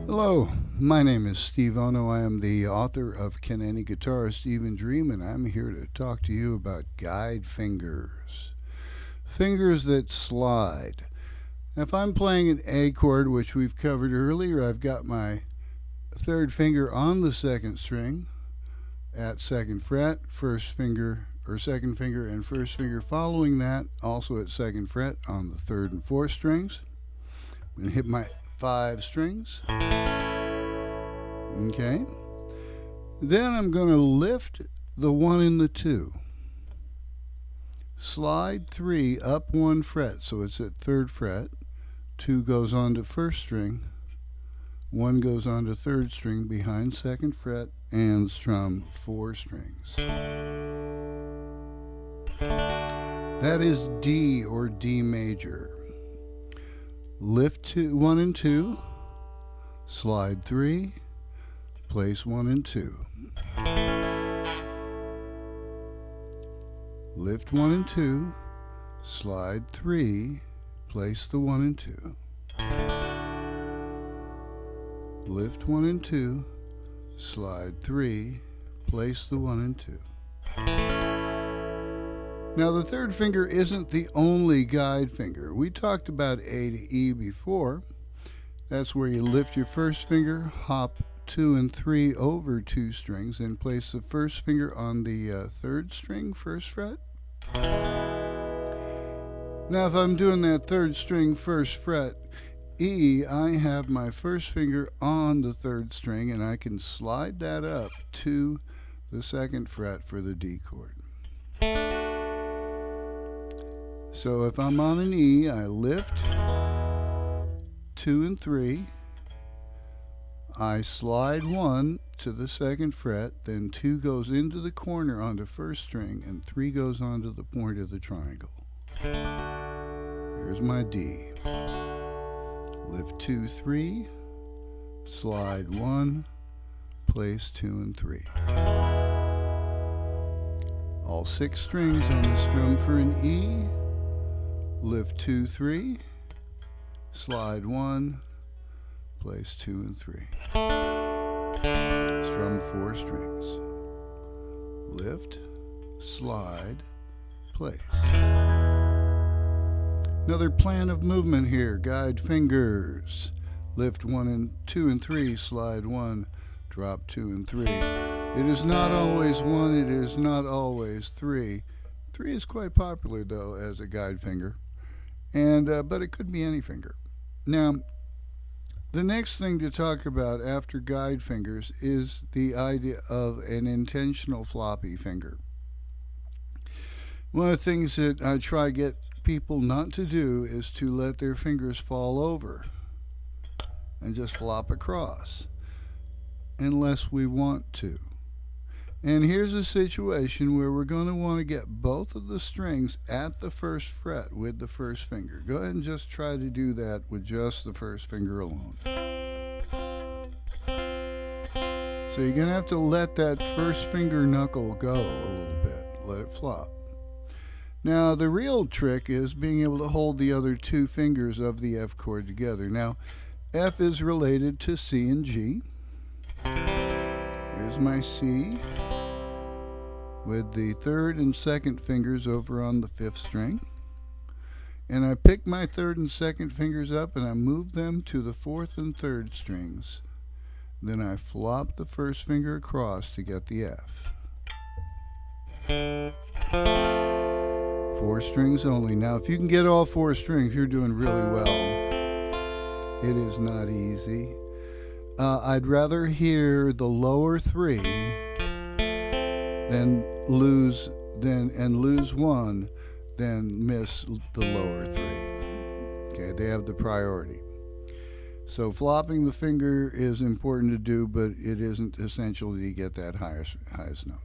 Hello, my name is Steve Ono. I am the author of Can Any Guitarist Even Dream, and I'm here to talk to you about guide fingers. Fingers that slide. If I'm playing an A chord, which we've covered earlier, I've got my third finger on the second string at second fret, first finger or second finger and first finger following that, also at second fret on the third and fourth strings. I'm going to hit my 5 strings. Okay. Then I'm going to lift the 1 and the 2. Slide 3 up 1 fret, so it's at third fret. 2 goes on to first string. 1 goes on to third string behind second fret and strum 4 strings. That is D or D major. Lift 1 and 2, slide 3, place 1 and 2. Lift 1 and 2, slide 3, place the 1 and 2. Lift 1 and 2, slide 3, place the 1 and 2. Now the third finger isn't the only guide finger. We talked about A to E before. That's where you lift your first finger, hop 2 and 3 over 2 strings, and place the first finger on the third string, first fret. Now if I'm doing that third string, first fret, E, I have my first finger on the third string, and I can slide that up to the second fret for the D chord. So if I'm on an E, I lift 2 and 3, I slide 1 to the second fret, then 2 goes into the corner onto first string, and 3 goes onto the point of the triangle. Here's my D. Lift 2, 3, slide 1, place 2 and 3. All 6 strings on the strum for an E. Lift 2, 3, slide 1, place 2 and 3. Strum 4 strings. Lift, slide, place. Another plan of movement here. Guide fingers. Lift 1 and 2 and 3, slide 1, drop 2 and 3. It is not always 1, it is not always 3. 3 is quite popular though as a guide finger. But it could be any finger. Now, the next thing to talk about after guide fingers is the idea of an intentional floppy finger. One of the things that I try to get people not to do is to let their fingers fall over and just flop across, unless we want to. And here's a situation where we're going to want to get both of the strings at the first fret with the first finger. Go ahead and just try to do that with just the first finger alone. So you're going to have to let that first finger knuckle go a little bit. Let it flop. Now the real trick is being able to hold the other 2 fingers of the F chord together. Now F is related to C and G. Here's my C with the third and second fingers over on the 5th string. And I pick my third and second fingers up and I move them to the 4th and 3rd strings. Then I flop the first finger across to get the F. 4 strings only. Now if you can get all 4 strings, you're doing really well. It is not easy. I'd rather hear the lower 3 than lose 1 than miss the lower 3. Okay, they have the priority. So flopping the finger is important to do, but it isn't essential that you get that highest note.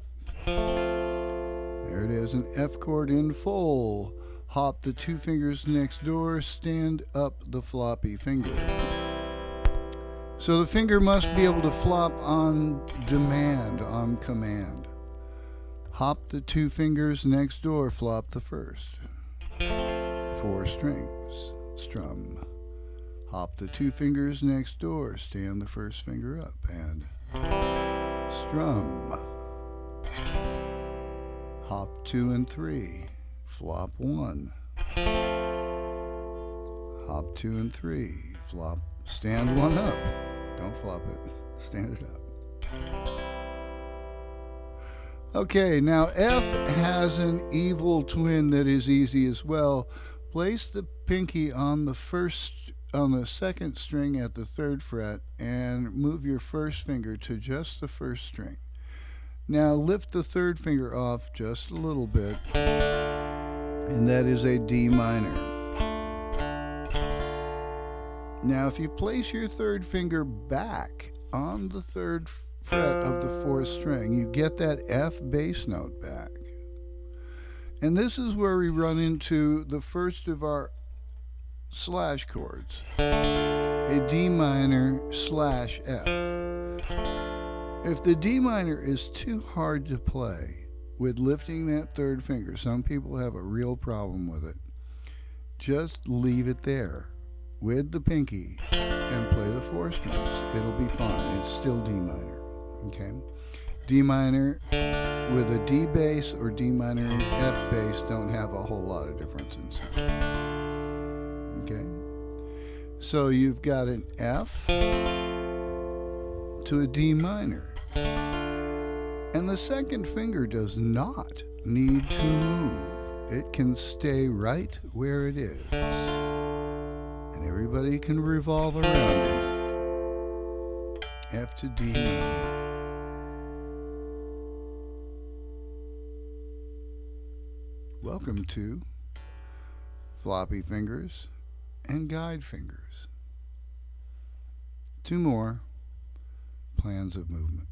There it is, an F chord in full. Hop the 2 fingers next door, stand up the floppy finger. So the finger must be able to flop on demand, on command. Hop the 2 fingers next door, flop the first. 4 strings, strum. Hop the 2 fingers next door, stand the first finger up, and strum. Hop 2 and 3, flop 1. Hop 2 and 3, flop, stand 1 up. Don't flop it, stand it up. Okay, now F has an evil twin that is easy as well. Place the pinky on the second string at the 3rd fret and move your first finger to just the 1st string. Now lift the 3rd finger off just a little bit, and that is a D minor. Now if you place your 3rd finger back on the 3rd fret of the 4th string, you get that F bass note back. And this is where we run into the first of our slash chords, a D minor slash F. If the D minor is too hard to play with lifting that 3rd finger, some people have a real problem with it, just leave it there with the pinky and play the 4 strings. It'll be fine. It's still D minor. Okay? D minor with a D bass or D minor and F bass don't have a whole lot of difference in sound. Okay? So you've got an F to a D minor. And the 2nd finger does not need to move. It can stay right where it is. And everybody can revolve around it. F to D minor. Welcome to floppy fingers and guide fingers. 2 more plans of movement.